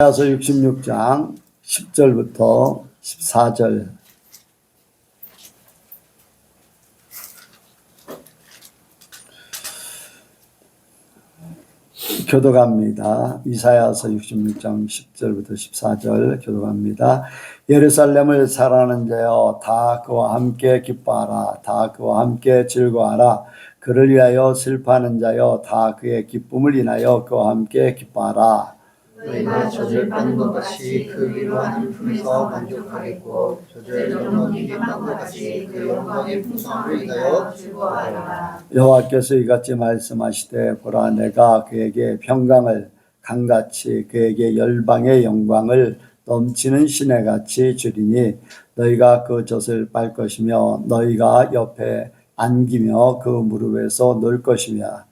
이사야서 66장 10절부터 14절. 교독합니다. 이사야서 66장 10절부터 14절 교독합니다. 예루살렘을 사랑하는 자여 다 그와 함께 기뻐하라. 다 그와 함께 즐거워하라. 그를 위하여 슬퍼하는 자여 다 그의 기쁨을 인하여 그와 함께 기뻐하라. 너희가 젖을 빠는 것 같이 그 위로하는 품에서 만족하겠고 젖을 넘어지게 한 것 같이 그 영광의 풍성함을 인하여 즐거워하라. 여호와께서 이같이 말씀하시되 보라 내가 그에게 평강을 강같이 그에게 열방의 영광을 넘치는 시내같이 주리니 너희가 그 젖을 빨 것이며 너희가 옆에 안기며 그 무릎에서 놀 것이며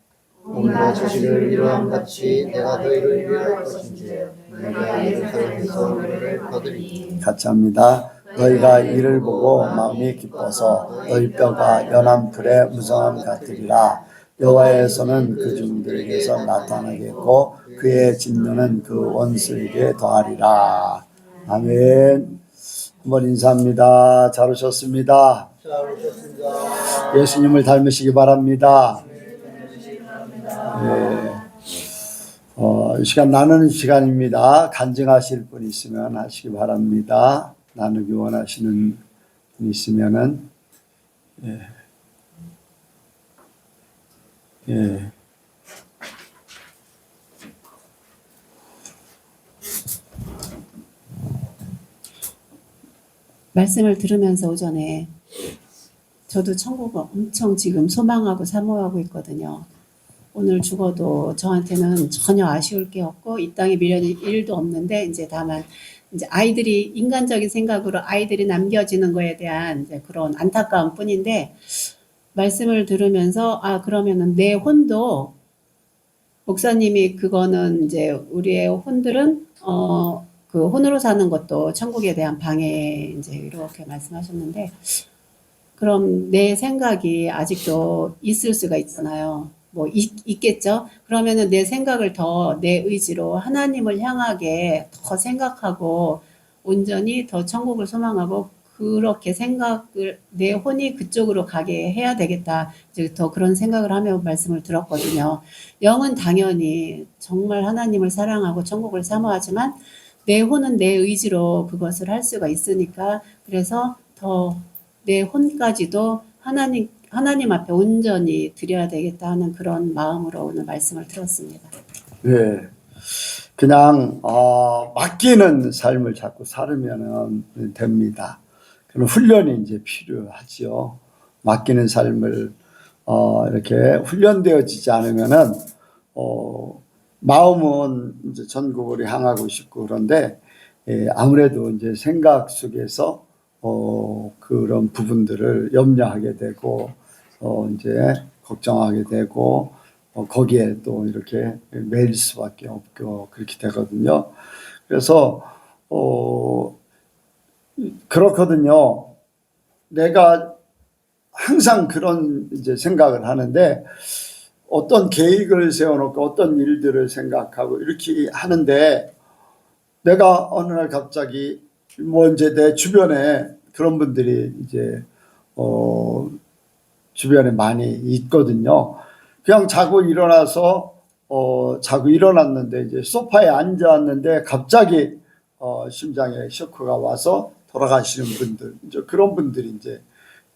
우리가 자식을 위로함 같이 내가 너희를 위로할 것인지 너희가 예루살렘에서 노래를 거두리니. 같이 합니다. 너희가 이를 보고 마음이 기뻐서 너희 뼈가 연한 풀의 무성함 같으리라. 여호와께서는 그 종들에게서 나타나겠고 그의 진노는 그 원수에게 더하리라. 아멘. 한번 인사합니다. 잘 오셨습니다. 예수님을 닮으시기 바랍니다. 이 시간 나누는 시간입니다. 간증하실 분 있으면 하시기 바랍니다. 나누기 원하시는 분 있으면은 말씀을 들으면서 오전에 저도 천국을 엄청 지금 소망하고 사모하고 있거든요. 오늘 죽어도 저한테는 전혀 아쉬울 게 없고 이 땅에 미련이 1도 없는데 이제 다만 이제 아이들이 인간적인 생각으로 아이들이 남겨지는 거에 대한 이제 그런 안타까움 뿐인데 말씀을 들으면서 그러면은 내 혼도 목사님이 그거는 이제 우리의 혼들은 그 혼으로 사는 것도 천국에 대한 방해 이제 이렇게 말씀하셨는데 그럼 내 생각이 아직도 있을 수가 있잖아요. 뭐 있겠죠. 그러면은 내 생각을 더 내 의지로 하나님을 향하게 더 생각하고 온전히 더 천국을 소망하고 그렇게 생각을 내 혼이 그쪽으로 가게 해야 되겠다. 이제 더 그런 생각을 하며 말씀을 들었거든요. 영은 당연히 정말 하나님을 사랑하고 천국을 사모하지만 내 혼은 내 의지로 그것을 할 수가 있으니까 그래서 더 내 혼까지도 하나님 앞에 온전히 드려야 되겠다 하는 그런 마음으로 오늘 말씀을 들었습니다. 네, 그냥 맡기는 삶을 자꾸 살으면 됩니다. 그런 훈련이 이제 필요하죠. 맡기는 삶을 이렇게 훈련되어지지 않으면은 마음은 이제 전국으로 향하고 싶고 그런데 아무래도 이제 생각 속에서 그런 부분들을 염려하게 되고 이제 걱정하게 되고 거기에 또 이렇게 매일 수밖에 없고 그렇게 되거든요. 그래서 그렇거든요. 내가 항상 그런 이제 생각을 하는데 어떤 계획을 세워놓고 어떤 일들을 생각하고 이렇게 하는데 내가 어느 날 갑자기 뭐 이제 내 주변에 그런 분들이 이제 주변에 많이 있거든요. 그냥 자고 일어났는데 이제 소파에 앉았는데 갑자기 심장에 쇼크가 와서 돌아가시는 분들, 이제 그런 분들이 이제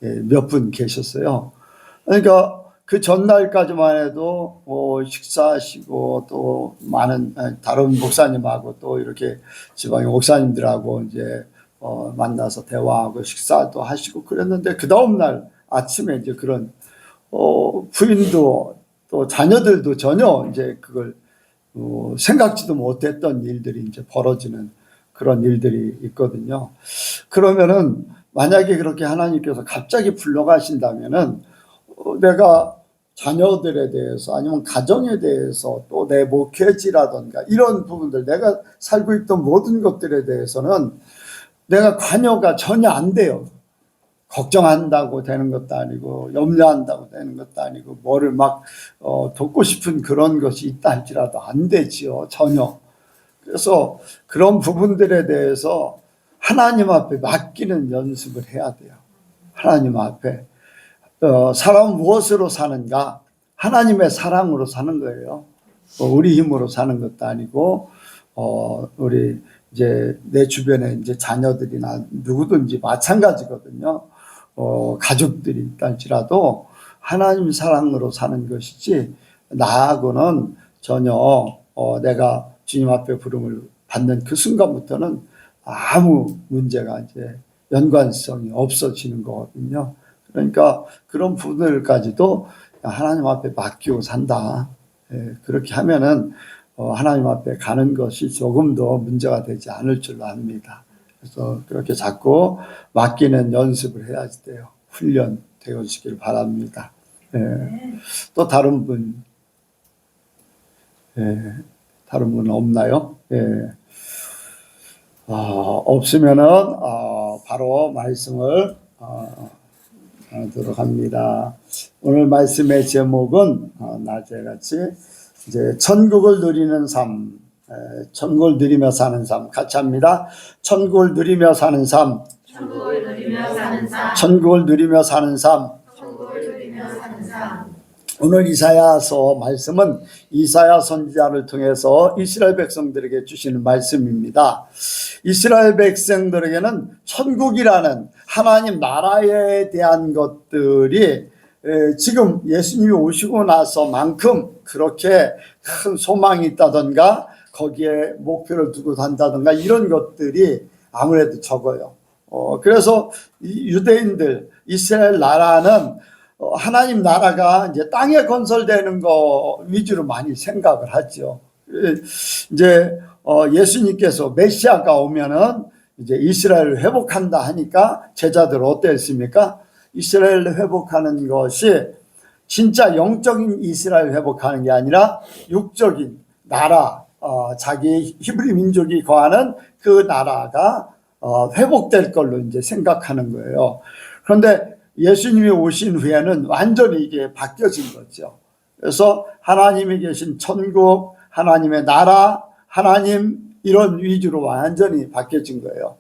몇 분 계셨어요. 그러니까 그 전날까지만 해도 식사하시고 또 많은 다른 목사님하고 또 이렇게 지방의 목사님들하고 이제 만나서 대화하고 식사도 하시고 그랬는데 그 다음날 아침에 이제 그런 부인도 또 자녀들도 전혀 이제 그걸 생각지도 못했던 일들이 이제 벌어지는 그런 일들이 있거든요. 그러면은 만약에 그렇게 하나님께서 갑자기 불러가신다면은 내가 자녀들에 대해서 아니면 가정에 대해서 또 내 목회지라든가 이런 부분들 내가 살고 있던 모든 것들에 대해서는 내가 관여가 전혀 안 돼요. 걱정한다고 되는 것도 아니고 염려한다고 되는 것도 아니고 뭐를 막 돕고 싶은 그런 것이 있다 할지라도 안 되지요. 전혀. 그래서 그런 부분들에 대해서 하나님 앞에 맡기는 연습을 해야 돼요. 하나님 앞에. 사람은 무엇으로 사는가? 하나님의 사랑으로 사는 거예요. 우리 힘으로 사는 것도 아니고, 우리 이제 내 주변에 이제 자녀들이나 누구든지 마찬가지거든요. 가족들이 있달지라도 하나님 사랑으로 사는 것이지, 나하고는 전혀 내가 주님 앞에 부름을 받는 그 순간부터는 아무 문제가 이제 연관성이 없어지는 거거든요. 그러니까 그런 부분들까지도 하나님 앞에 맡기고 산다. 그렇게 하면은 하나님 앞에 가는 것이 조금 더 문제가 되지 않을 줄로 압니다. 그래서 그렇게 자꾸 맡기는 연습을 해야 돼요. 훈련 되어지길 바랍니다. 또 다른 분, 다른 분 없나요? 없으면은 바로 말씀을 하도록 합니다. 오늘 말씀의 제목은 낮에같이 이제 천국을 누리는 삶, 천국을 누리며 사는 삶 같이 합니다. 천국을 누리며 사는 삶, 천국을 누리며 사는 삶, 천국을 누리며 사는 삶. 천국을 누리며 사는 삶. 오늘 이사야서 말씀은 이사야 선지자를 통해서 이스라엘 백성들에게 주시는 말씀입니다. 이스라엘 백성들에게는 천국이라는 하나님 나라에 대한 것들이 지금 예수님이 오시고 나서만큼 그렇게 큰 소망이 있다던가 거기에 목표를 두고 산다던가 이런 것들이 아무래도 적어요. 그래서 이 유대인들 이스라엘 나라는 하나님 나라가 이제 땅에 건설되는 거 위주로 많이 생각을 하죠. 이제 예수님께서 메시아가 오면은 이제 이스라엘을 회복한다 하니까 제자들 어땠습니까? 이스라엘을 회복하는 것이 진짜 영적인 이스라엘 회복하는 게 아니라 육적인 나라, 자기 히브리 민족이 거하는 그 나라가 회복될 걸로 이제 생각하는 거예요. 그런데 예수님이 오신 후에는 완전히 이게 바뀌어진 거죠. 그래서 하나님이 계신 천국, 하나님의 나라, 하나님 이런 위주로 완전히 바뀌어진 거예요.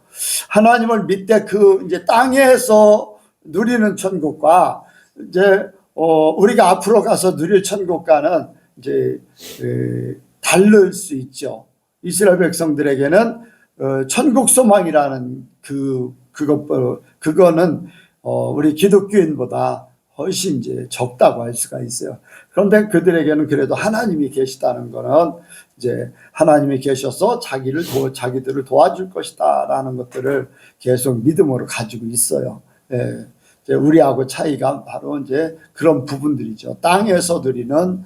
하나님을 밑에 그 이제 땅에서 누리는 천국과 이제 우리가 앞으로 가서 누릴 천국과는 이제 다를 수 있죠. 이스라엘 백성들에게는 천국 소망이라는 그거는 우리 기독교인보다 훨씬 이제 적다고 할 수가 있어요. 그런데 그들에게는 그래도 하나님이 계시다는 거는 이제 하나님이 계셔서 자기들을 도와줄 것이다라는 것들을 계속 믿음으로 가지고 있어요. 이제 우리하고 차이가 바로 이제 그런 부분들이죠. 땅에서 누리는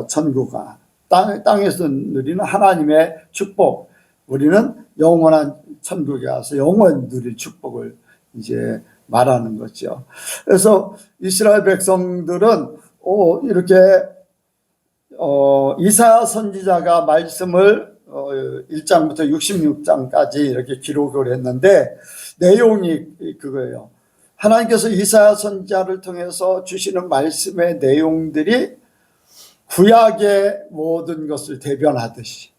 천국과 땅에서 누리는 하나님의 축복. 우리는 영원한 천국에 가서 영원 누릴 축복을 이제 말하는 거죠. 그래서 이스라엘 백성들은 이렇게 이사야 선지자가 말씀을 1장부터 66장까지 이렇게 기록을 했는데 내용이 그거예요. 하나님께서 이사야 선지자를 통해서 주시는 말씀의 내용들이 구약의 모든 것을 대변하듯이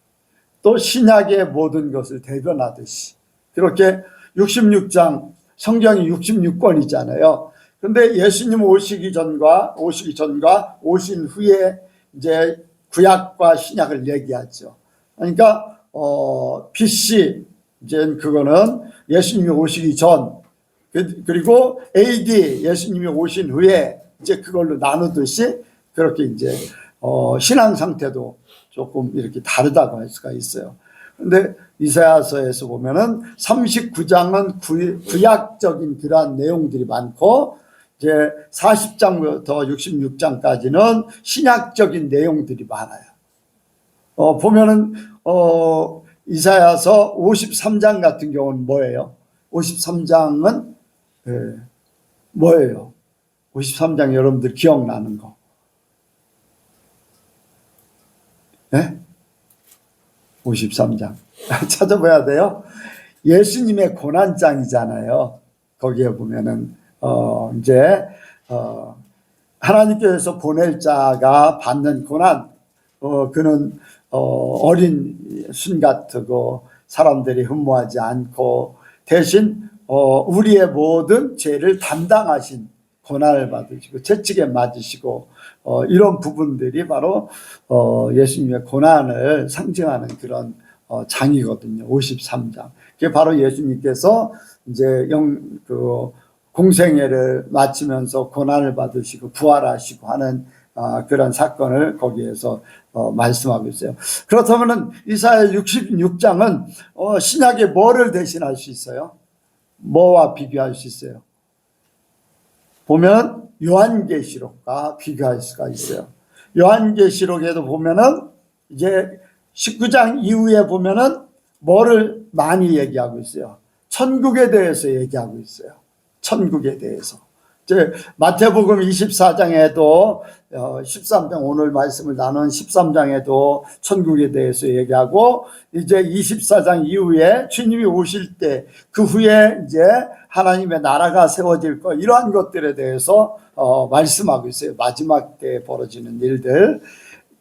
또 신약의 모든 것을 대변하듯이 그렇게 66장 성경이 66권이잖아요. 그런데 예수님 오시기 전과 오신 후에 이제 구약과 신약을 얘기하죠. 그러니까 BC 이제 그거는 예수님이 오시기 전 그리고 AD 예수님이 오신 후에 이제 그걸로 나누듯이 그렇게 이제 신앙 상태도 조금 이렇게 다르다고 할 수가 있어요. 그런데 이사야서에서 보면은 39장은 구약적인 그러한 내용들이 많고 이제 40장부터 66장까지는 신약적인 내용들이 많아요. 보면은 이사야서 53장 같은 경우는 뭐예요? 53장은 뭐예요? 53장 여러분들 기억나는 거? 네? 53장 찾아봐야 돼요. 예수님의 고난장이잖아요. 거기에 보면은 이제 하나님께서 보낼 자가 받는 고난, 그는 어린 순 같고 사람들이 흠모하지 않고 대신 우리의 모든 죄를 담당하신 고난을 받으시고 채찍에 맞으시고 이런 부분들이 바로 예수님의 고난을 상징하는 그런 장이거든요. 53장. 그게 바로 예수님께서 이제 공생애를 마치면서 고난을 받으시고 부활하시고 하는 그런 사건을 거기에서 말씀하고 있어요. 그렇다면 이사야 66장은 신약의 뭐를 대신할 수 있어요? 뭐와 비교할 수 있어요? 보면 요한계시록과 비교할 수가 있어요. 요한계시록에도 보면은 이제 19장 이후에 보면은 뭐를 많이 얘기하고 있어요? 천국에 대해서 얘기하고 있어요. 천국에 대해서. 이제 마태복음 24장에도 13장 오늘 말씀을 나눈 13장에도 천국에 대해서 얘기하고 이제 24장 이후에 주님이 오실 때 그 후에 이제 하나님의 나라가 세워질 것 이러한 것들에 대해서 말씀하고 있어요. 마지막 때 벌어지는 일들.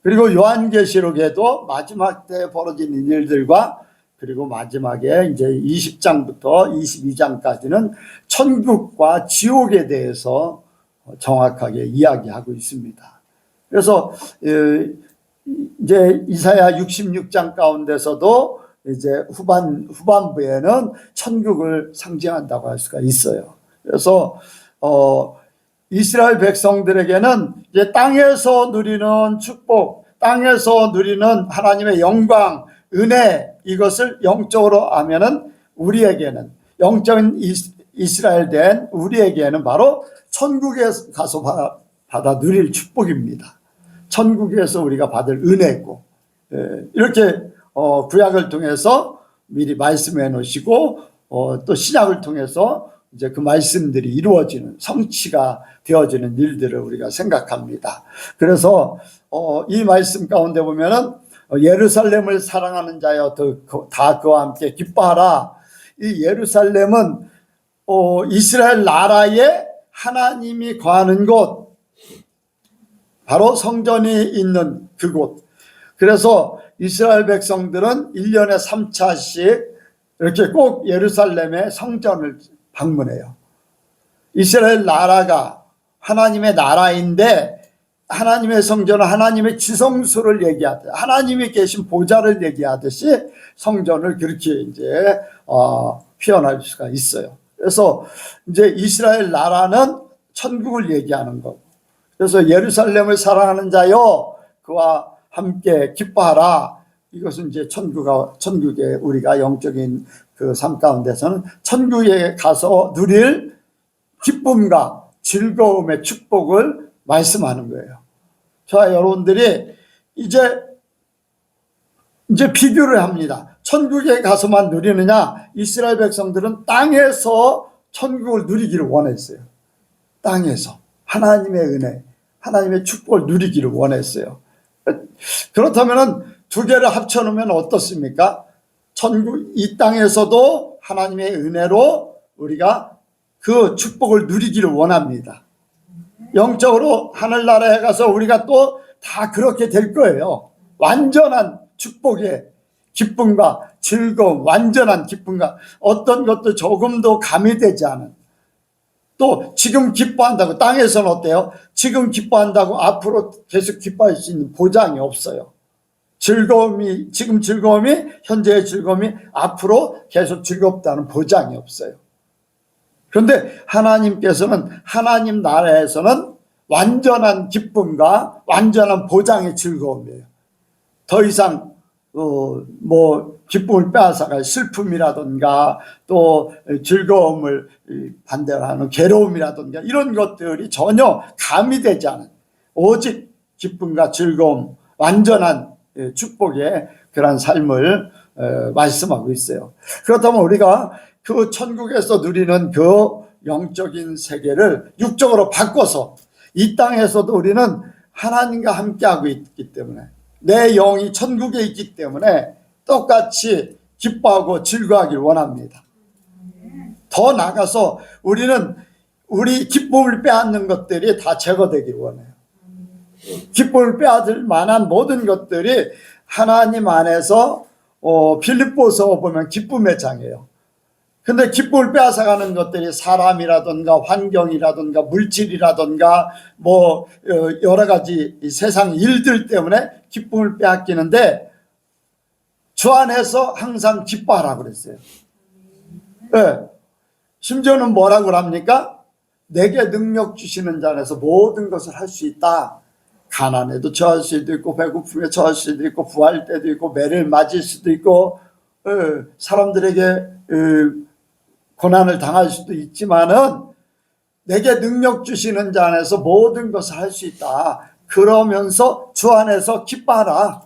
그리고 요한계시록에도 마지막 때 벌어지는 일들과 그리고 마지막에 이제 20장부터 22장까지는 천국과 지옥에 대해서 정확하게 이야기하고 있습니다. 그래서 이제 이사야 66장 가운데서도 이제 후반부에는 천국을 상징한다고 할 수가 있어요. 그래서 이스라엘 백성들에게는 이제 땅에서 누리는 축복, 땅에서 누리는 하나님의 영광, 은혜 이것을 영적으로 하면은 우리에게는 영적인 이스라엘 된 우리에게는 바로 천국에 가서 받아 누릴 축복입니다. 천국에서 우리가 받을 은혜고 이렇게 구약을 통해서 미리 말씀해 놓으시고 또 신약을 통해서 이제 그 말씀들이 이루어지는 성취가 되어지는 일들을 우리가 생각합니다. 그래서 이 말씀 가운데 보면은 예루살렘을 사랑하는 자여 다 그와 함께 기뻐하라. 이 예루살렘은 이스라엘 나라에 하나님이 거하는 곳, 바로 성전이 있는 그곳. 그래서 이스라엘 백성들은 1년에 3차씩 이렇게 꼭 예루살렘의 성전을 방문해요. 이스라엘 나라가 하나님의 나라인데 하나님의 성전은 하나님의 지성소를 얘기하듯 하나님이 계신 보좌를 얘기하듯이 성전을 그렇게 이제 표현할 수가 있어요. 그래서 이제 이스라엘 나라는 천국을 얘기하는 거고, 그래서 예루살렘을 사랑하는 자여 그와 함께 기뻐하라. 이것은 이제 천국에 우리가 영적인 그 삶 가운데서는 천국에 가서 누릴 기쁨과 즐거움의 축복을 말씀하는 거예요. 자, 여러분들이 이제 비교를 합니다. 천국에 가서만 누리느냐? 이스라엘 백성들은 땅에서 천국을 누리기를 원했어요. 땅에서 하나님의 은혜, 하나님의 축복을 누리기를 원했어요. 그렇다면 두 개를 합쳐놓으면 어떻습니까? 천국, 이 땅에서도 하나님의 은혜로 우리가 그 축복을 누리기를 원합니다. 영적으로 하늘나라에 가서 우리가 또 다 그렇게 될 거예요. 완전한 축복의 기쁨과 즐거움, 완전한 기쁨과 어떤 것도 조금도 가미되지 않은, 또 지금 기뻐한다고, 땅에서는 어때요? 지금 기뻐한다고 앞으로 계속 기뻐할 수 있는 보장이 없어요. 지금 즐거움이, 현재의 즐거움이 앞으로 계속 즐겁다는 보장이 없어요. 그런데 하나님께서는, 하나님 나라에서는 완전한 기쁨과 완전한 보장의 즐거움이에요. 더 이상 기쁨을 빼앗아갈 슬픔이라든가 또 즐거움을 반대하는 괴로움이라든가 이런 것들이 전혀 가미되지 않은 오직 기쁨과 즐거움, 완전한 축복의 그런 삶을 말씀하고 있어요. 그렇다면 우리가 그 천국에서 누리는 그 영적인 세계를 육적으로 바꿔서 이 땅에서도 우리는 하나님과 함께하고 있기 때문에, 내 영이 천국에 있기 때문에 똑같이 기뻐하고 즐거워하길 원합니다. 더 나아가서 우리는 우리 기쁨을 빼앗는 것들이 다 제거되길 원해요. 기쁨을 빼앗을 만한 모든 것들이 하나님 안에서 빌립보서 보면 기쁨의 장이에요. 근데 기쁨을 빼앗아가는 것들이 사람이라든가 환경이라든가 물질이라든가 뭐 여러 가지 세상 일들 때문에 기쁨을 빼앗기는데 주 안에서 항상 기뻐하라고 그랬어요. 네. 심지어는 뭐라고 합니까? 내게 능력 주시는 자 안에서 모든 것을 할 수 있다. 가난에도 처할 수도 있고 배고픔에 처할 수도 있고 부할 때도 있고 매를 맞을 수도 있고 사람들에게 고난을 당할 수도 있지만은 내게 능력 주시는 자 안에서 모든 것을 할 수 있다. 그러면서 주 안에서 기뻐하라.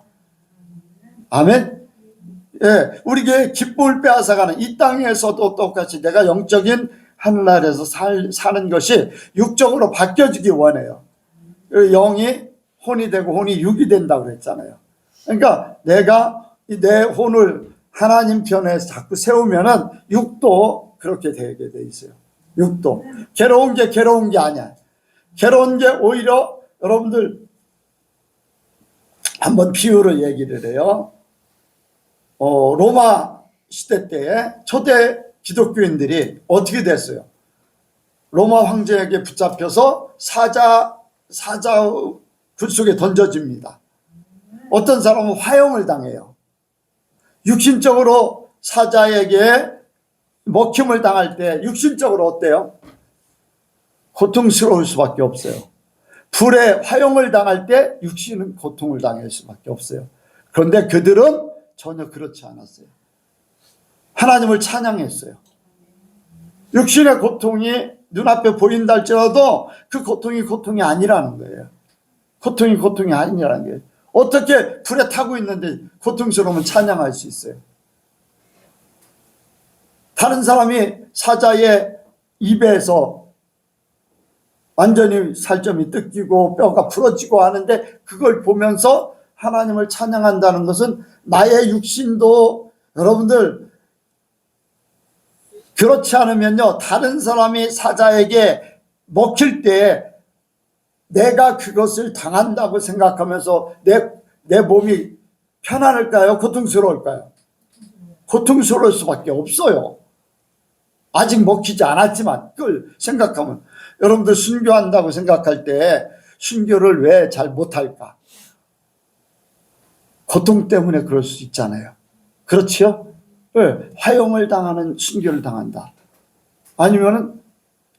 아멘. 예, 우리에게 기쁨을 빼앗아가는 이 땅에서도 똑같이 내가 영적인 하늘나라에서 사는 것이 육적으로 바뀌어지기 원해요. 영이 혼이 되고 혼이 육이 된다고 그랬잖아요. 그러니까 내가 내 혼을 하나님 편에 자꾸 세우면은 육도 그렇게 되게 돼 있어요. 육도. 괴로운 게 아니야. 괴로운 게 오히려 여러분들 한번 비유를 얘기를 해요. 로마 시대 때에 초대 기독교인들이 어떻게 됐어요? 로마 황제에게 붙잡혀서 사자 굴 속에 던져집니다. 어떤 사람은 화형을 당해요. 육신적으로 사자에게 먹힘을 당할 때 육신적으로 어때요? 고통스러울 수밖에 없어요. 불에 화형을 당할 때 육신은 고통을 당할 수밖에 없어요. 그런데 그들은 전혀 그렇지 않았어요. 하나님을 찬양했어요. 육신의 고통이 눈앞에 보인다 할지라도 그 고통이 아니라는 거예요. 고통이 아니라는 거예요. 어떻게 불에 타고 있는데 고통스러우면 찬양할 수 있어요? 다른 사람이 사자의 입에서 완전히 살점이 뜯기고 뼈가 부러지고 하는데 그걸 보면서 하나님을 찬양한다는 것은 나의 육신도 여러분들 그렇지 않으면요, 다른 사람이 사자에게 먹힐 때 내가 그것을 당한다고 생각하면서 내 몸이 편안할까요? 고통스러울까요? 고통스러울 수밖에 없어요. 아직 먹히지 않았지만 그걸 생각하면 여러분들 순교한다고 생각할 때 순교를 왜 잘 못할까? 고통 때문에 그럴 수 있잖아요. 그렇지요? 네, 화형을 당하는 순교를 당한다. 아니면은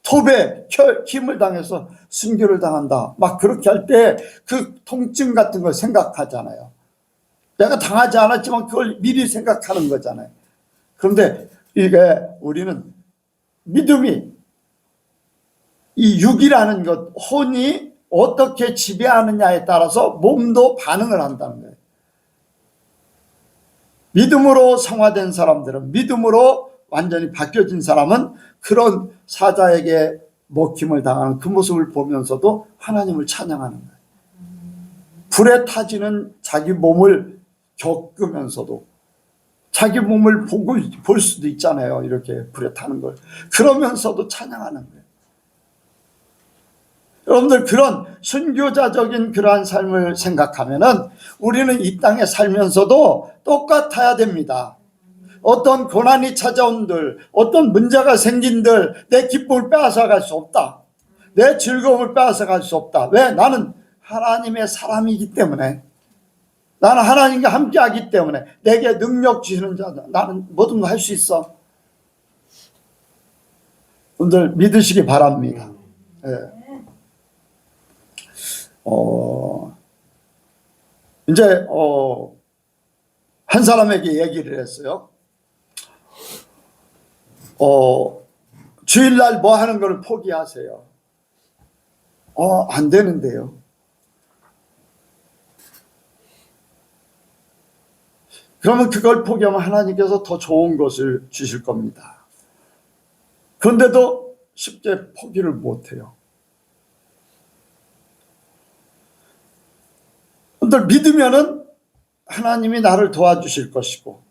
톱에 힘을 당해서 순교를 당한다. 막 그렇게 할 때 그 통증 같은 걸 생각하잖아요. 내가 당하지 않았지만 그걸 미리 생각하는 거잖아요. 그런데 이게 우리는 믿음이 이 육이라는 것, 혼이 어떻게 지배하느냐에 따라서 몸도 반응을 한다는 거예요. 믿음으로 성화된 사람들은, 믿음으로 완전히 바뀌어진 사람은 그런 사자에게 먹힘을 당하는 그 모습을 보면서도 하나님을 찬양하는 거예요. 불에 타지는 자기 몸을 겪으면서도 자기 몸을 볼 수도 있잖아요. 이렇게 불에 타는 걸. 그러면서도 찬양하는 거예요. 여러분들 그런 순교자적인 그러한 삶을 생각하면은 우리는 이 땅에 살면서도 똑같아야 됩니다. 어떤 고난이 찾아온들, 어떤 문제가 생긴들 내 기쁨을 빼앗아갈 수 없다. 내 즐거움을 빼앗아갈 수 없다. 왜? 나는 하나님의 사람이기 때문에, 나는 하나님과 함께하기 때문에, 내게 능력 주시는 자다. 나는 모든 거 할 수 있어. 여러분들 믿으시기 바랍니다. 예. 이제 한 사람에게 얘기를 했어요. 주일날 뭐 하는 걸 포기하세요. 안 되는데요. 그러면 그걸 포기하면 하나님께서 더 좋은 것을 주실 겁니다. 그런데도 쉽게 포기를 못해요. 여러분들 믿으면은 하나님이 나를 도와주실 것이고,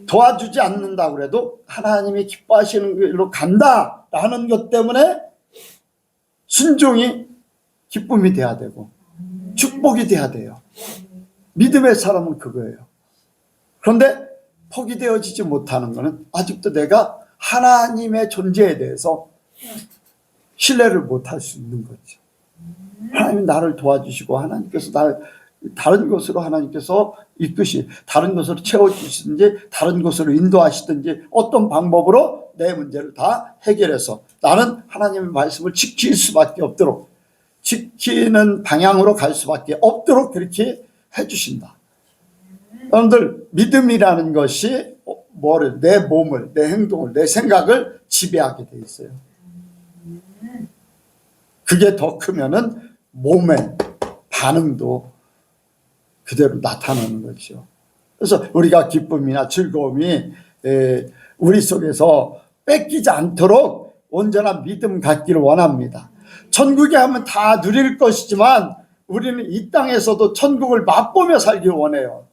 도와주지 않는다고 해도 하나님이 기뻐하시는 길로 간다라는 것 때문에 순종이 기쁨이 돼야 되고 축복이 돼야 돼요. 믿음의 사람은 그거예요. 그런데 포기되어지지 못하는 것은 아직도 내가 하나님의 존재에 대해서 신뢰를 못할 수 있는 거죠. 하나님이 나를 도와주시고 하나님께서 날 다른 곳으로 하나님께서 이끄시 다른 곳으로 채워주시든지 다른 곳으로 인도하시든지 어떤 방법으로 내 문제를 다 해결해서 나는 하나님의 말씀을 지킬 수밖에 없도록 지키는 방향으로 갈 수밖에 없도록 그렇게 해주신다. 여러분들 믿음이라는 것이 뭐를 내 몸을 내 행동을 내 생각을 지배하게 돼 있어요. 그게 더 크면은 몸의 반응도 그대로 나타나는 거죠. 그래서 우리가 기쁨이나 즐거움이 우리 속에서 뺏기지 않도록 온전한 믿음 갖기를 원합니다. 천국에 하면 다 누릴 것이지만 우리는 이 땅에서도 천국을 맛보며 살길 원해요.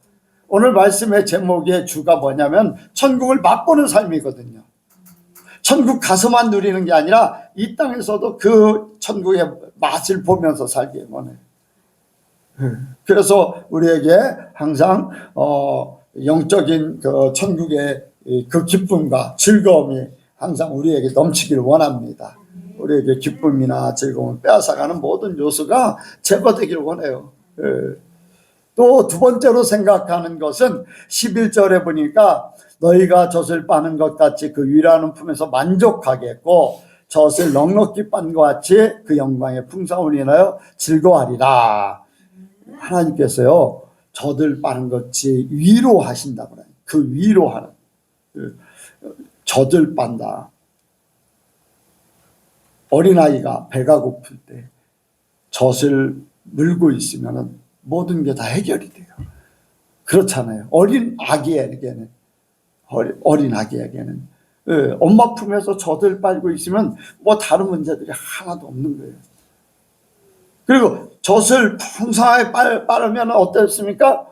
오늘 말씀의 제목의 주가 뭐냐면 천국을 맛보는 삶이거든요. 천국 가서만 누리는 게 아니라 이 땅에서도 그 천국의 맛을 보면서 살길 원해요. 그래서 우리에게 항상 영적인 그 천국의 그 기쁨과 즐거움이 항상 우리에게 넘치기를 원합니다. 우리에게 기쁨이나 즐거움을 빼앗아가는 모든 요소가 제거되기를 원해요. 또 두 번째로 생각하는 것은 11절에 보니까 너희가 젖을 빠는 것 같이 그 위라는 품에서 만족하겠고 젖을 넉넉히 빤 것 같이 그 영광의 풍성을 인하여 즐거워하리라. 하나님께서요 젖을 빠는 것이 위로하신다고 해요. 그 위로하는 젖을 빤다. 어린아이가 배가 고플 때 젖을 물고 있으면 모든 게 다 해결이 돼요. 그렇잖아요. 어린 아기에게는 엄마 품에서 젖을 빨고 있으면 뭐 다른 문제들이 하나도 없는 거예요. 그리고 젖을 풍성하게 빠르면 어떻습니까?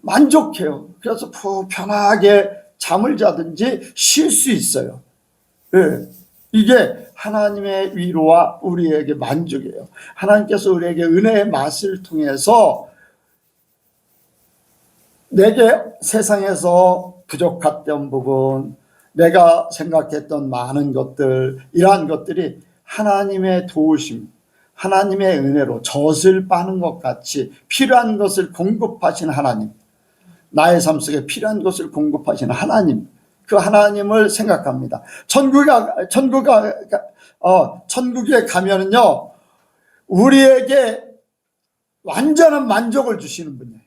만족해요. 그래서 편하게 잠을 자든지 쉴 수 있어요. 이게 하나님의 위로와 우리에게 만족이에요. 하나님께서 우리에게 은혜의 맛을 통해서 내게 세상에서 부족했던 부분, 내가 생각했던 많은 것들, 이러한 것들이 하나님의 도우심, 하나님의 은혜로 젖을 빠는 것 같이 필요한 것을 공급하신 하나님, 나의 삶 속에 필요한 것을 공급하시는 하나님, 그 하나님을 생각합니다. 천국에 가면은요, 우리에게 완전한 만족을 주시는 분이에요.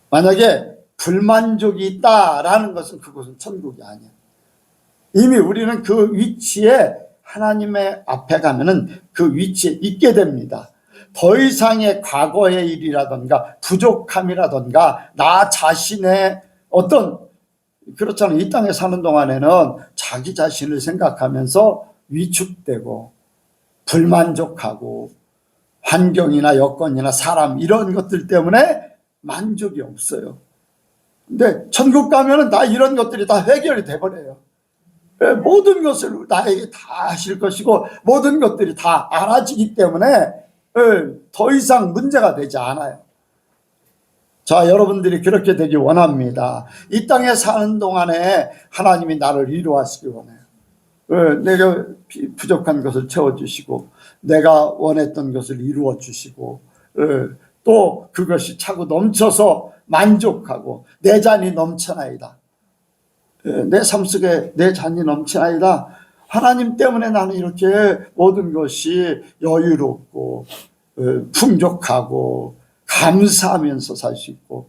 만약에 불만족이 있다라는 것은 그것은 천국이 아니에요. 이미 우리는 그 위치에 하나님의 앞에 가면은 그 위치에 있게 됩니다. 더 이상의 과거의 일이라든가 부족함이라든가 나 자신의 어떤 그렇잖아요. 이 땅에 사는 동안에는 자기 자신을 생각하면서 위축되고 불만족하고 환경이나 여건이나 사람 이런 것들 때문에 만족이 없어요. 근데 천국 가면은 다 이런 것들이 다 해결이 돼버려요. 모든 것을 나에게 다 하실 것이고 모든 것들이 다 알아지기 때문에 더 이상 문제가 되지 않아요. 자, 여러분들이 그렇게 되길 원합니다. 이 땅에 사는 동안에 하나님이 나를 위로하시길 원해요. 내가 부족한 것을 채워주시고 내가 원했던 것을 이루어주시고 또 그것이 차고 넘쳐서 만족하고 내 잔이 넘쳐나이다. 내 삶 속에 내 잔이 넘쳐나이다. 하나님 때문에 나는 이렇게 모든 것이 여유롭고 풍족하고 감사하면서 살 수 있고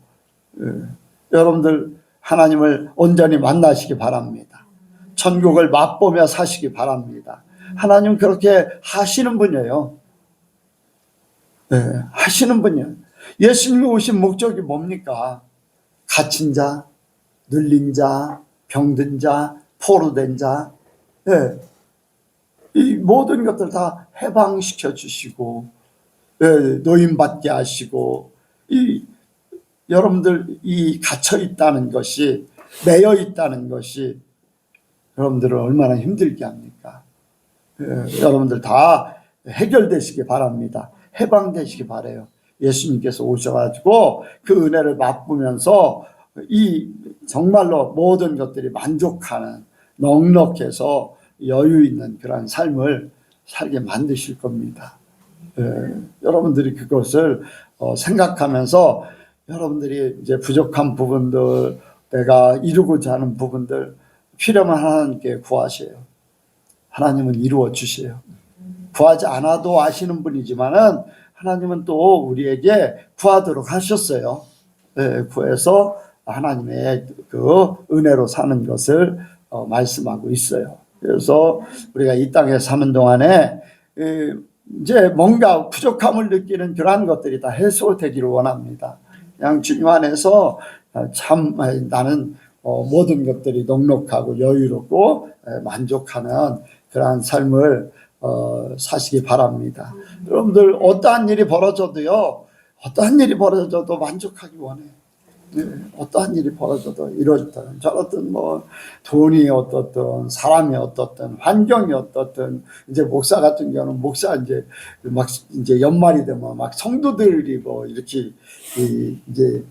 여러분들 하나님을 온전히 만나시기 바랍니다. 천국을 맛보며 사시기 바랍니다. 하나님 그렇게 하시는 분이에요. 하시는 분이에요. 예수님이 오신 목적이 뭡니까? 갇힌 자, 눌린 자, 병든 자, 포로된 자, 이 모든 것들 다 해방시켜 주시고 노임받게 하시고 여러분들 이 갇혀 있다는 것이 매여 있다는 것이 여러분들을 얼마나 힘들게 합니까? 여러분들 다 해결되시기 바랍니다. 해방되시기 바라요. 예수님께서 오셔가지고 그 은혜를 맛보면서 이 정말로 모든 것들이 만족하는, 넉넉해서 여유 있는 그런 삶을 살게 만드실 겁니다. 여러분들이 그것을 생각하면서 여러분들이 이제 부족한 부분들, 내가 이루고자 하는 부분들 필요만 하나님께 구하세요. 하나님은 이루어 주세요. 구하지 않아도 아시는 분이지만은 하나님은 또 우리에게 구하도록 하셨어요. 구해서 하나님의 그 은혜로 사는 것을 말씀하고 있어요. 그래서 우리가 이 땅에 사는 동안에 이제 뭔가 부족함을 느끼는 그러한 것들이 다 해소되기를 원합니다. 그냥 주님 안에서 참 나는 모든 것들이 넉넉하고 여유롭고 만족하는 그러한 삶을 사시기 바랍니다. 여러분들 어떠한 일이 벌어져도요, 어떠한 일이 벌어져도 만족하기 원해요. 어떠한 일이 벌어져도 이렇든 저렇든 뭐 돈이 어떻든 사람이 어떻든 환경이 어떻든, 이제 목사 같은 경우는 목사 이제 연말이 되면 막 성도들이 뭐 이렇게 이제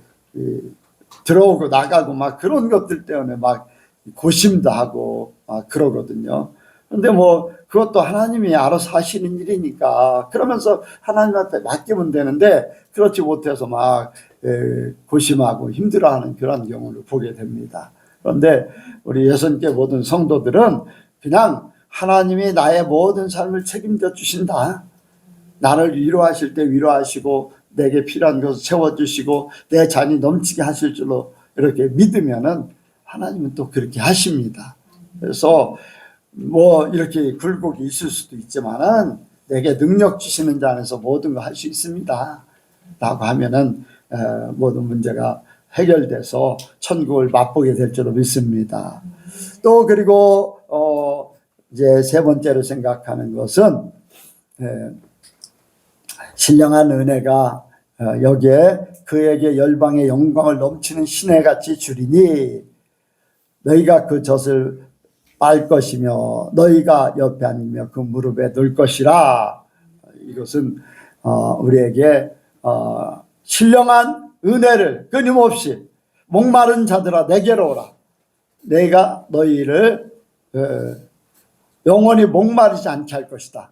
들어오고 나가고 막 그런 것들 때문에 막 고심도 하고 막 그러거든요. 근데 뭐 그것도 하나님이 알아서 하시는 일이니까 그러면서 하나님한테 맡기면 되는데, 그렇지 못해서 막 고심하고 힘들어하는 그런 경우를 보게 됩니다. 그런데 우리 여섯개 모든 성도들은 그냥 하나님이 나의 모든 삶을 책임져 주신다, 나를 위로하실 때 위로하시고 내게 필요한 것을 채워주시고 내 잔이 넘치게 하실 줄로 이렇게 믿으면은 하나님은 또 그렇게 하십니다. 그래서 뭐 이렇게 굴곡이 있을 수도 있지만은 내게 능력 주시는 자 안에서 모든 거 할 수 있습니다 라고 하면은 모든 문제가 해결돼서 천국을 맛보게 될 줄로 믿습니다. 또 그리고 이제 세 번째로 생각하는 것은 신령한 은혜가 여기에 그에게 열방의 영광을 넘치는 시내같이 주리니 너희가 그 젖을 빨 것이며 너희가 옆에 앉으며 그 무릎에 놓을 것이라. 이것은 우리에게 신령한 은혜를 끊임없이 목마른 자들아 내게로 오라. 내가 너희를 영원히 목마르지 않게 할 것이다.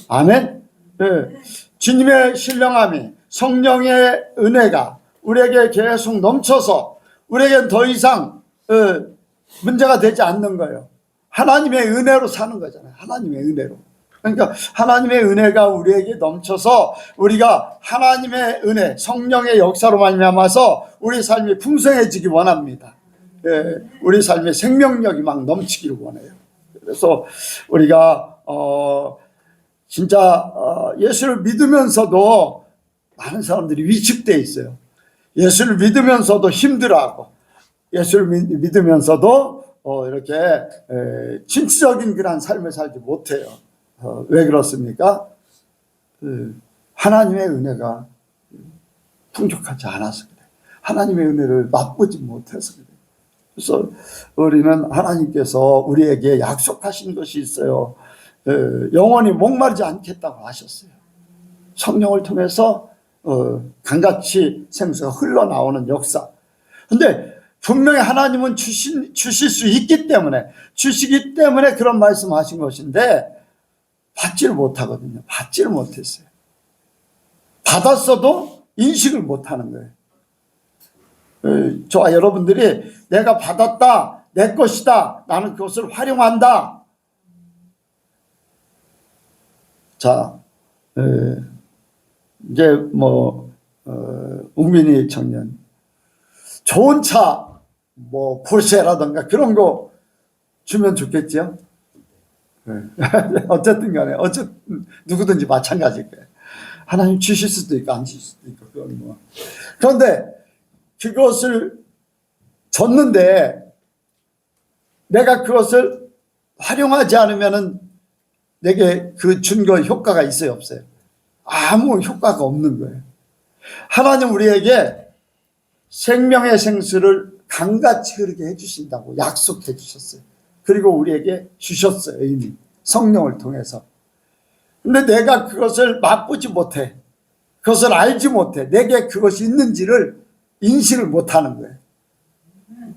아멘. 주님의 신령함이, 성령의 은혜가 우리에게 계속 넘쳐서 우리에겐 더 이상 문제가 되지 않는 거예요. 하나님의 은혜로 사는 거잖아요. 하나님의 은혜로. 그러니까 하나님의 은혜가 우리에게 넘쳐서 우리가 하나님의 은혜, 성령의 역사로 말미암아서 우리 삶이 풍성해지기 원합니다. 우리 삶의 생명력이 막 넘치기를 원해요. 그래서 우리가 진짜 예수를 믿으면서도 많은 사람들이 위축되어 있어요. 예수를 믿으면서도 힘들어하고, 예수를 믿으면서도 이렇게 진취적인 그런 삶을 살지 못해요. 왜 그렇습니까? 하나님의 은혜가 풍족하지 않아서 그래요. 하나님의 은혜를 맛보지 못해서 그래요. 그래서 우리는 하나님께서 우리에게 약속하신 것이 있어요. 영원히 목마르지 않겠다고 하셨어요. 성령을 통해서 강같이 생수가 흘러나오는 역사. 근데 분명히 하나님은 주실 수 있기 때문에, 주시기 때문에 그런 말씀하신 것인데 받지를 못하거든요. 받지를 못했어요. 받았어도 인식을 못하는 거예요. 저와 여러분들이 내가 받았다, 내 것이다, 나는 그것을 활용한다. 자, 이제 뭐 웅민이 청년 좋은 차, 뭐 포르쉐라든가 그런 거 주면 좋겠죠. 어쨌든 간에 누구든지 마찬가지일 거예요. 하나님 주실 수도 있고 안 주실 수도 있고 그건 뭐. 그런데 그것을 줬는데 내가 그것을 활용하지 않으면은 내게 그 준 거 효과가 있어요, 없어요? 아무 효과가 없는 거예요. 하나님 우리에게 생명의 생수를 강같이 흐르게 해주신다고 약속해 주셨어요. 그리고 우리에게 주셨어요, 이미 성령을 통해서. 근데 내가 그것을 맛보지 못해. 그것을 알지 못해. 내게 그것이 있는지를 인식을 못하는 거예요.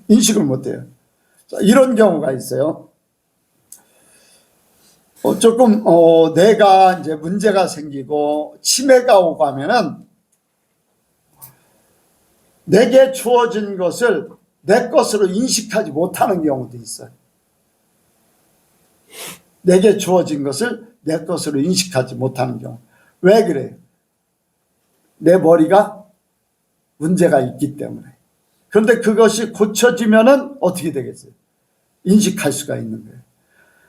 인식을 못해요. 자, 이런 경우가 있어요. 조금 내가 이제 문제가 생기고 치매가 오고 하면은 내게 주어진 것을 내 것으로 인식하지 못하는 경우도 있어요. 내게 주어진 것을 내 것으로 인식하지 못하는 경우. 왜 그래요? 내 머리가 문제가 있기 때문에. 그런데 그것이 고쳐지면은 어떻게 되겠어요? 인식할 수가 있는 거예요.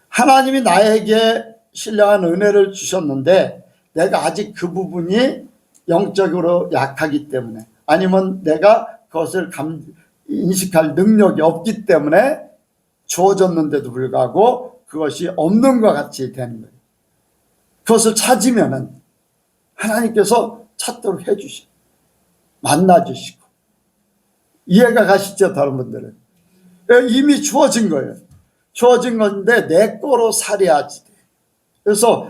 하나님이 나에게 신령한 은혜를 주셨는데 내가 아직 그 부분이 영적으로 약하기 때문에, 아니면 내가 그것을 인식할 능력이 없기 때문에 주어졌는데도 불구하고 그것이 없는 것 같이 되는 거예요. 그것을 찾으면은 하나님께서 찾도록 해주시고 만나주시고. 이해가 가시죠, 다른 분들은? 이미 주어진 거예요. 주어진 건데 내 거로 살아야지. 그래서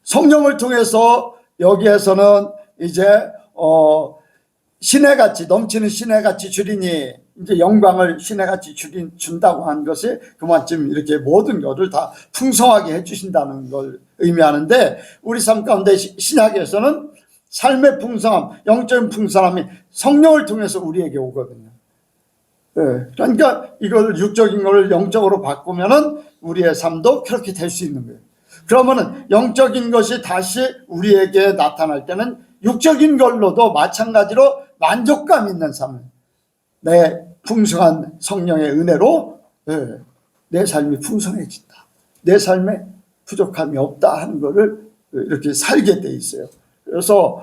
성령을 통해서 여기에서는 이제 시내같이 넘치는 시내같이 주리니, 이제 영광을 시내같이 준다고 한 것이 그만큼 이렇게 모든 것을 다 풍성하게 해주신다는 걸 의미하는데, 우리 삶 가운데 신약에서는 삶의 풍성함, 영적인 풍성함이 성령을 통해서 우리에게 오거든요. 네, 그러니까 이걸 육적인 걸 영적으로 바꾸면은 우리의 삶도 그렇게 될 수 있는 거예요. 그러면은 영적인 것이 다시 우리에게 나타날 때는 육적인 걸로도 마찬가지로 만족감 있는 삶을, 내 풍성한 성령의 은혜로 내 삶이 풍성해진다, 내 삶에 부족함이 없다 하는 것을 이렇게 살게 돼 있어요. 그래서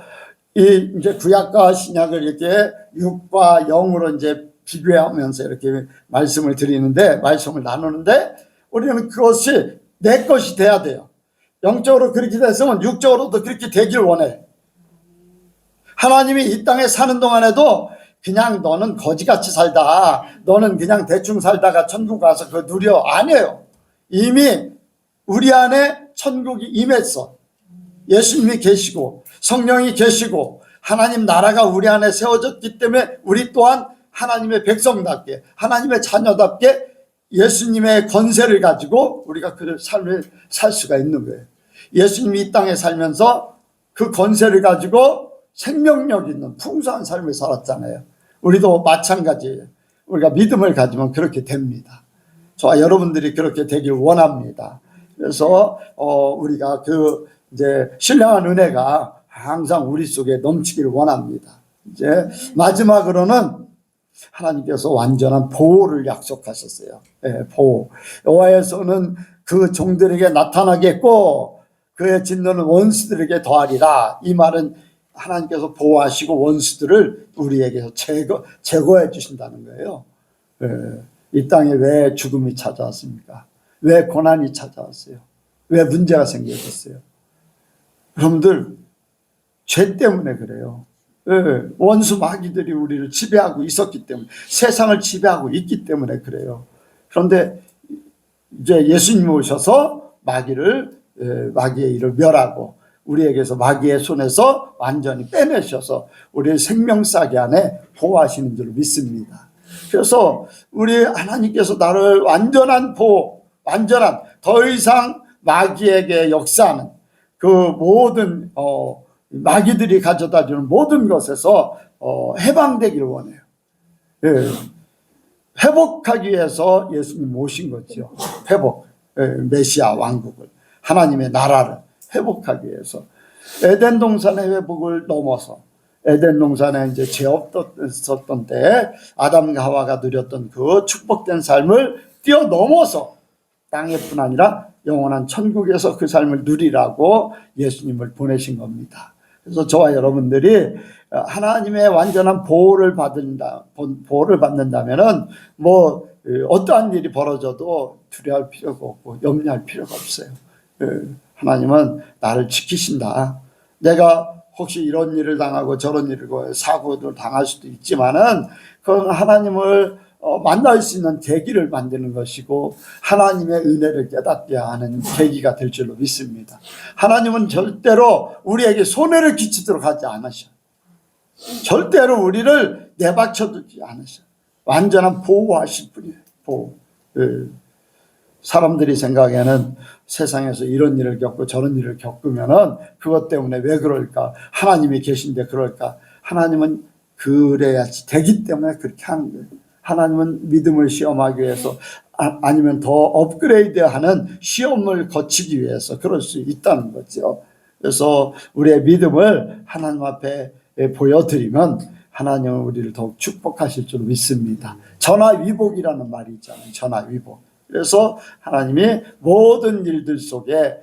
이제 구약과 신약을 이렇게 육과 영으로 이제 비교하면서 이렇게 말씀을 나누는데, 우리는 그것이 내 것이 돼야 돼요. 영적으로 그렇게 됐으면 육적으로도 그렇게 되길 원해. 하나님이 이 땅에 사는 동안에도 그냥 너는 거지같이 살다, 너는 그냥 대충 살다가 천국 가서 그거 누려, 아니에요. 이미 우리 안에 천국이 임했어. 예수님이 계시고 성령이 계시고 하나님 나라가 우리 안에 세워졌기 때문에 우리 또한 하나님의 백성답게, 하나님의 자녀답게 예수님의 권세를 가지고 우리가 그 삶을 살 수가 있는 거예요. 예수님이 이 땅에 살면서 그 권세를 가지고 생명력 있는 풍성한 삶을 살았잖아요. 우리도 마찬가지예요. 우리가 믿음을 가지면 그렇게 됩니다. 저와 여러분들이 그렇게 되길 원합니다. 그래서 우리가 그 이제 신령한 은혜가 항상 우리 속에 넘치기를 원합니다. 이제 마지막으로는 하나님께서 완전한 보호를 약속하셨어요. 보호. 여호와께서는 그 종들에게 나타나겠고 그의 진노는 원수들에게 더하리라. 이 말은 하나님께서 보호하시고 원수들을 우리에게서 제거해 주신다는 거예요. 이 땅에 왜 죽음이 찾아왔습니까? 왜 고난이 찾아왔어요? 왜 문제가 생겼어요? 여러분들, 죄 때문에 그래요. 원수 마귀들이 우리를 지배하고 있었기 때문에, 세상을 지배하고 있기 때문에 그래요. 그런데 이제 예수님이 오셔서 마귀의 일을 멸하고 우리에게서 마귀의 손에서 완전히 빼내셔서 우리의 생명싸개 안에 보호하시는 줄 믿습니다. 그래서 우리 하나님께서 나를 완전한 보호, 더 이상 마귀에게 역사하는 그 모든 마귀들이 가져다주는 모든 것에서 해방되기를 원해요. 회복하기 위해서 예수님 오신 거죠. 회복, 메시아 왕국을, 하나님의 나라를 회복하기 위해서 에덴 동산의 회복을 넘어서, 에덴 동산에 이제 죄 없었던 때 아담과 하와가 누렸던 그 축복된 삶을 뛰어넘어서 땅에뿐 아니라 영원한 천국에서 그 삶을 누리라고 예수님을 보내신 겁니다. 그래서 저와 여러분들이 하나님의 완전한 보호를 받는다면은 뭐 어떠한 일이 벌어져도 두려워할 필요가 없고 염려할 필요가 없어요. 하나님은 나를 지키신다. 내가 혹시 이런 일을 당하고 저런 일을 사고를 당할 수도 있지만은 그건 하나님을 만날 수 있는 계기를 만드는 것이고 하나님의 은혜를 깨닫게 하는 계기가 될 줄로 믿습니다. 하나님은 절대로 우리에게 손해를 끼치도록 하지 않으셔. 절대로 우리를 내박쳐두지 않으셔. 완전한 보호하실 분이에요. 보호. 사람들이 생각에는 세상에서 이런 일을 겪고 저런 일을 겪으면은 그것 때문에 왜 그럴까? 하나님이 계신데 그럴까? 하나님은 그래야지 되기 때문에 그렇게 하는 거예요. 하나님은 믿음을 시험하기 위해서 아니면 더 업그레이드하는 시험을 거치기 위해서 그럴 수 있다는 거죠. 그래서 우리의 믿음을 하나님 앞에 보여드리면 하나님은 우리를 더욱 축복하실 줄 믿습니다. 전화위복이라는 말이 있잖아요. 전화위복. 그래서 하나님이 모든 일들 속에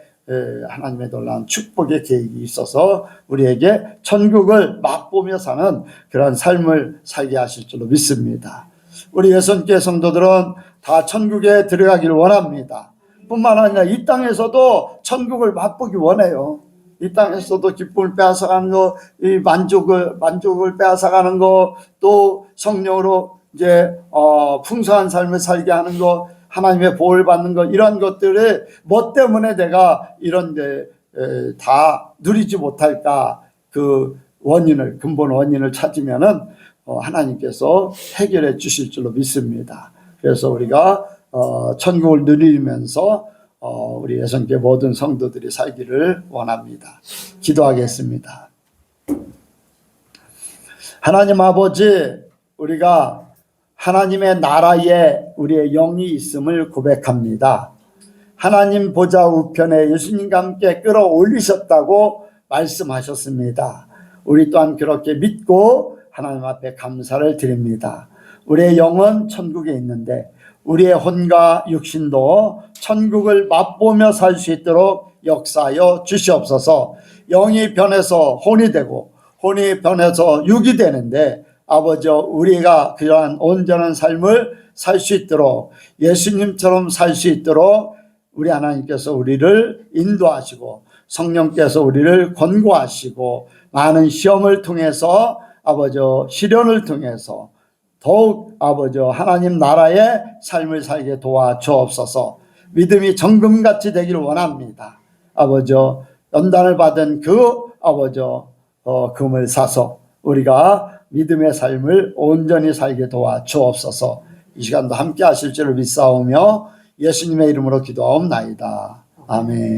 하나님의 놀라운 축복의 계획이 있어서 우리에게 천국을 맛보며 사는 그런 삶을 살게 하실 줄로 믿습니다. 우리 예선교회 성도들은 다 천국에 들어가기를 원합니다. 뿐만 아니라 이 땅에서도 천국을 맛보기 원해요. 이 땅에서도 기쁨을 빼앗아가는 거, 이 만족을 빼앗아가는 거, 또 성령으로 이제 풍성한 삶을 살게 하는 거, 하나님의 보호를 받는 것, 이런 것들을 뭐 때문에 내가 이런데 다 누리지 못할까? 그 원인을, 근본 원인을 찾으면은 하나님께서 해결해 주실 줄로 믿습니다. 그래서 우리가 천국을 누리면서 우리 예선교회 모든 성도들이 살기를 원합니다. 기도하겠습니다. 하나님 아버지, 우리가 하나님의 나라에 우리의 영이 있음을 고백합니다. 하나님 보좌 우편에 예수님과 함께 끌어올리셨다고 말씀하셨습니다. 우리 또한 그렇게 믿고 하나님 앞에 감사를 드립니다. 우리의 영은 천국에 있는데 우리의 혼과 육신도 천국을 맛보며 살 수 있도록 역사하여 주시옵소서. 영이 변해서 혼이 되고 혼이 변해서 육이 되는데 아버지, 우리가 그러한 온전한 삶을 살 수 있도록 예수님처럼 살 수 있도록 우리 하나님께서 우리를 인도하시고 성령께서 우리를 권고하시고 많은 시험을 통해서 아버지 시련을 통해서 더욱 아버지 하나님 나라의 삶을 살게 도와주옵소서. 믿음이 정금같이 되기를 원합니다. 아버지 연단을 받은 그 아버지 금을 사서 우리가 믿음의 삶을 온전히 살게 도와주옵소서. 이 시간도 함께 하실 줄을 믿사오며 예수님의 이름으로 기도하옵나이다. 아멘.